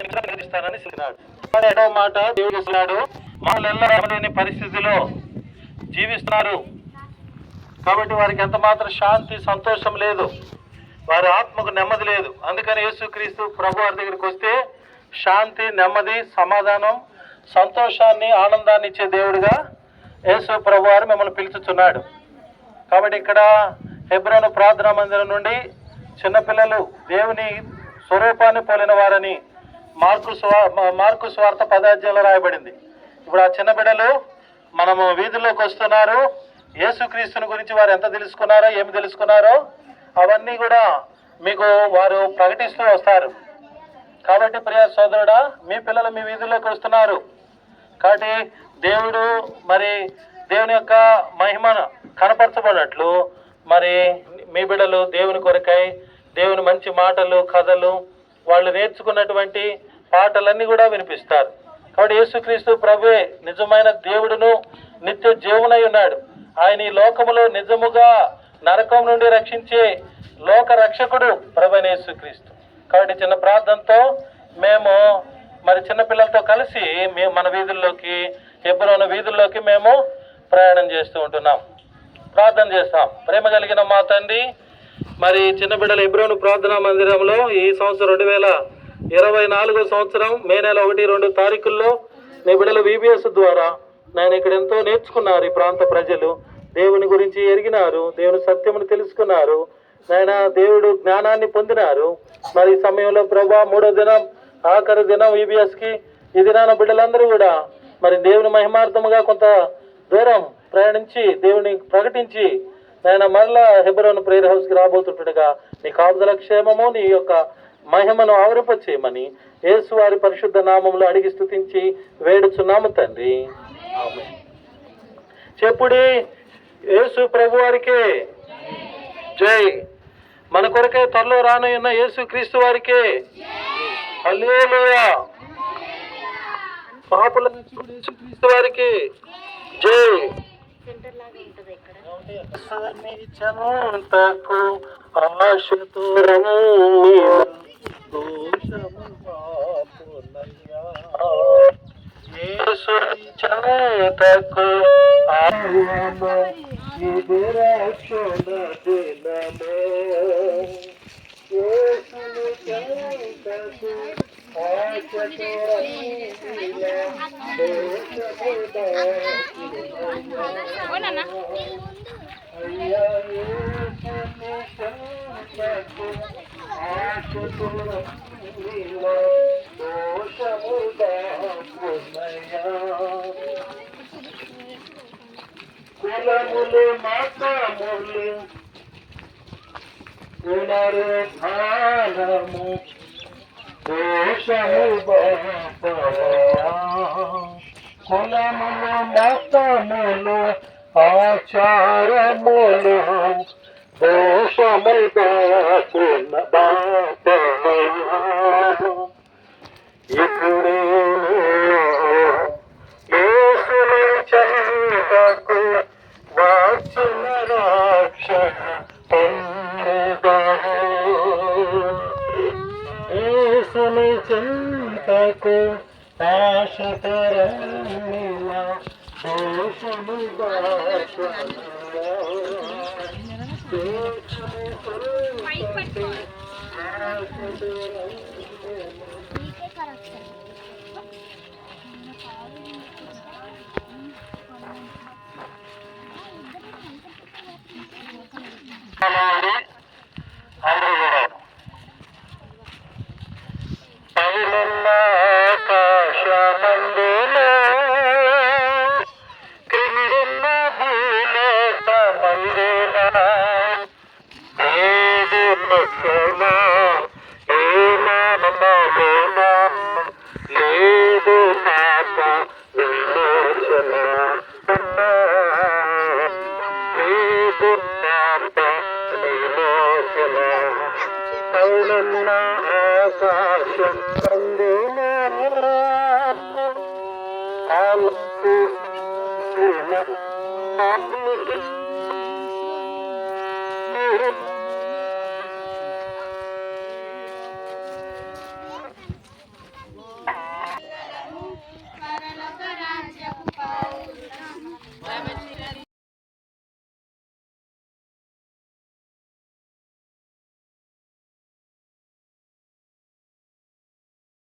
ఇస్తానని చెప్పినాడు. ఏడవ మాట దేవుడు ఇస్తున్నాడు, వాళ్ళెల్లరూ పరిస్థితిలో జీవిస్తున్నారు కాబట్టి వారికి ఎంత మాత్రం శాంతి సంతోషం లేదు, వారి ఆత్మకు నెమ్మది లేదు. అందుకని యేసుక్రీస్తు ప్రభు వారి దగ్గరికి వస్తే శాంతి, నెమ్మది, సమాధానం, సంతోషాన్ని, ఆనందాన్ని ఇచ్చే దేవుడిగా యేసు ప్రభు వారు మిమ్మల్ని పిలుచుచున్నాడు. కాబట్టి ఇక్కడ హెబ్రోను ప్రార్థనా మందిరం నుండి చిన్నపిల్లలు దేవుని స్వరూపాన్ని పోలిన వారని మార్కు స్వార్థ 10వ అధ్యాయంలో రాయబడింది. ఇప్పుడు ఆ చిన్న బిడ్డలు మనము వీధుల్లోకి వస్తున్నారు. యేసుక్రీస్తుని గురించి వారు ఎంత తెలుసుకున్నారో, ఏమి తెలుసుకున్నారో అవన్నీ కూడా మీకు వారు ప్రకటిస్తూ వస్తారు. కాబట్టి ప్రియ సోదరుడా, మీ పిల్లలు మీ వీధుల్లోకి వస్తున్నారు కాబట్టి దేవుడు మరి దేవుని యొక్క మహిమను కనపరచబడినట్లు మరి మీ బిడ్డలు దేవుని కొరకై దేవుని మంచి మాటలు, కథలు, వాళ్ళు నేర్చుకున్నటువంటి పాటలన్నీ కూడా వినిపిస్తారు. కాబట్టి యేసుక్రీస్తు ప్రభువే నిజమైన దేవుడును నిత్య జీవునై ఉన్నాడు. ఆయన ఈ లోకములో నిజముగా నరకం నుండి రక్షించే లోక రక్షకుడు ప్రభువైన యేసుక్రీస్తు. కాబట్టి చిన్న ప్రార్థనతో మేము మరి చిన్నపిల్లలతో కలిసి మన వీధుల్లోకి, హెబ్రోను వీధుల్లోకి మేము ప్రయాణం చేస్తూ ఉంటున్నాం. ప్రార్థన చేస్తాం. ప్రేమ కలిగిన మా తండ్రి, మరి చిన్న బిడ్డల హెబ్రోను ప్రార్థనా మందిరంలో ఈ సంవత్సరం 2024 సంవత్సరం మే నెల 1-2 తారీఖుల్లో నీ బిడ్డల VBS ద్వారా నేను ఇక్కడ ఎంతో నేర్చుకున్నారు. ఈ ప్రాంత ప్రజలు దేవుని గురించి ఎరిగినారు, దేవుని సత్యమును తెలుసుకున్నారు, నాయన దేవుడు జ్ఞానాన్ని పొందినారు. మరి ఈ సమయంలో ప్రభా 3వ దినం, ఆఖరి దినం VBSకి ఈ దినాన బిడ్డలందరూ కూడా మరి దేవుని మహిమార్థముగా కొంత దూరం ప్రయాణించి దేవుని ప్రకటించి నాయన మరలా హెబ్రోను ప్రేయర్ హౌస్కి రాబోతుండగా నీ కాపుదల క్షేమము, నీ యొక్క మహిమను ఆవరింపచేయమని యేసు వారి పరిశుద్ధ నామములో అడిగి స్తుతించి వేడుచున్నాము తండ్రి. ఆమేన్. చెప్పుడి యేసు ప్రభు వారికే జై. మన కొరకే త్వరలో రానున్న యేసు క్రీస్తు వారికే హల్లెలూయా. పాపుల యేసు క్రీస్తు వారికి జై. సమీచనంతకు ఆశతురము దోషము పాపులయ్యా. యేసుని చెంతకు ఆశము ఇది రక్షణ దినము. యేసుని చెంతకు ఆశతురము దోషము పాపులయ్యా. అయ్యా యేసుని చెంతకు ఆశతురము దోషము పాపులయ్యా. కులములు, మతములు, పునరుద్ధానము దోషము పాపులయ్యా. కులములు, మతములు, ఆచారములు దోషము పాపులయ్యా. ఇప్పుడే యేసుని చెంతకు వచ్చిన రక్షణ పొందెదము. యేసుని చెంతకు ఆశతరమిన దోషము పాపులయ్యా. ఆకాశమందులో క్రిందున్న భూలోక మందున దేవునికలో ఏ నామమున లేదు పాప విమోచన. లేదు పాప విమోచన. పైనున్న ఆకాశం అందున ఆలోచించిన